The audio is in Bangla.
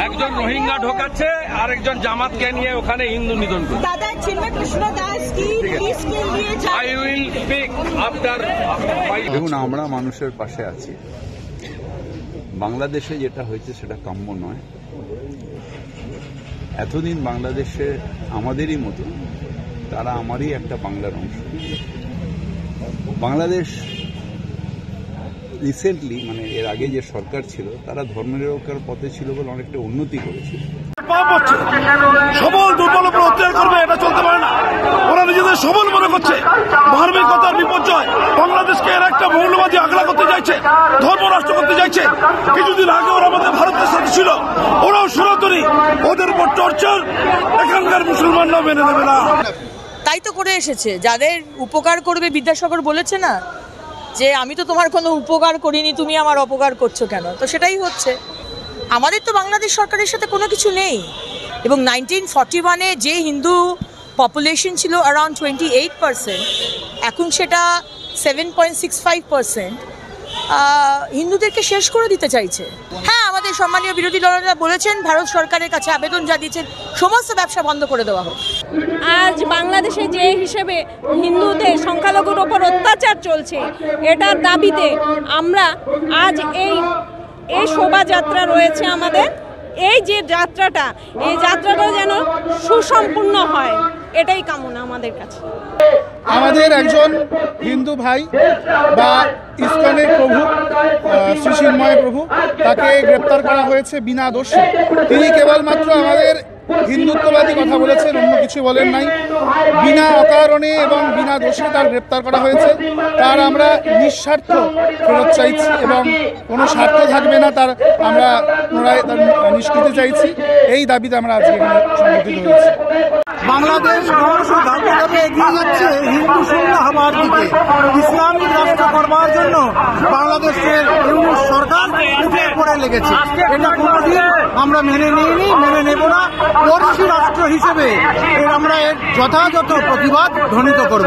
একজন রোহিঙ্গা ঢোকাচ্ছে, আরেকজন জামাতকে নিয়ে ওখানে হিন্দু নিধন করছে। দেখুন, আমরা মানুষের পাশে আছি। বাংলাদেশে যেটা হয়েছে সেটা কাম্য নয়। এতদিন বাংলাদেশে আমাদেরই মতো, তারা আমারই একটা বাংলার অংশ। বাংলাদেশ রিসেন্টলি, মানে এর আগে যে সরকার ছিল, তারা ধর্মনিরপেক্ষতার পথে ছিল বলে অনেকটা উন্নতি করেছিল। সবল দুর্বল উপর অত্যাচার করবে, এটা চলতে পারে না। ওরা নিজেদের সবল মনে করছে, ধার্মিকতার বিপর্যয়। বাংলাদেশকে এর একটা মৌলবাদী আগলা করতে চাইছে, ধর্ম রাষ্ট্র করতে চাইছে। কিছুদিন আগে ওরা আমাদের ভারতের সাথে ছিল, ওরাও সনাতনী। ওদের উপর টর্চার এখানকার মুসলমানরাও মেনে নেবে না। তাই তো করে এসেছে, যাদের উপকার করবে। বিদ্যাসাগর বলেছে না যে আমি তো তোমার কোনো উপকার করিনি, তুমি আমার অপকার করছো কেন? তো সেটাই হচ্ছে। আমাদের তো বাংলাদেশ সরকারের সাথে কোনো কিছু নেই। এবং 1941-এ যে হিন্দু পপুলেশন ছিল অ্যারাউন্ড 28%, এখন সেটা 7.65%। হিন্দুদেরকে শেষ করে দিতে চাইছে। হ্যাঁ, আমাদের সম্মানীয় বিরোধী দলনেতা বলেছেন, ভারত সরকারের কাছে আবেদন জানিয়েছেন সমস্ত ব্যবসা বন্ধ করে দেওয়া হোক। আজ বাংলাদেশে যে হিসেবে হিন্দুদের সংখ্যালঘুর ওপর অত্যাচার চলছে, এটার দাবিতে আমরা আজ এই শোভাযাত্রা রয়েছে আমাদের। এই যে যাত্রাটা, এই যাত্রাটা যেন সুসম্পূর্ণ হয়, এটাই কামনা আমাদের কাছে। আমাদের একজন হিন্দু ভাই বা ইসকনের প্রভু শ্রী চিন্ময় প্রভু, তাকে গ্রেপ্তার করা হয়েছে বিনা দোষে। তিনি কেবলমাত্র আমাদের হিন্দুত্ববাদী কথা বলেছেন, অন্য কিছু বলেন নাই। বিনা অকারণে এবং বিনা দোষে তার গ্রেপ্তার করা হয়েছে। তার আমরা নিঃস্বার্থ ফেরত চাইছি এবং কোনো স্বার্থ থাকবে না তার, আমরা পুনরায় তার নিষ্কৃতি চাইছি। এই দাবিতে আমরা আজকে এখানে সংগঠিত হয়েছি। বাংলাদেশ ক্রমশ ধাপে এগিয়ে যাচ্ছে হিন্দু শূন্য হওয়ার দিকে। ইসলামিক রাষ্ট্র করবার জন্য বাংলাদেশের ইউনিট সরকার উঠে পড়ে লেগেছে। এটা কোনোদিন আমরা মেনে নিইনি, মেনে নেব না। পড়শি রাষ্ট্র হিসেবে আমরা এর যথাযথ প্রতিবাদ ধ্বনিত করব।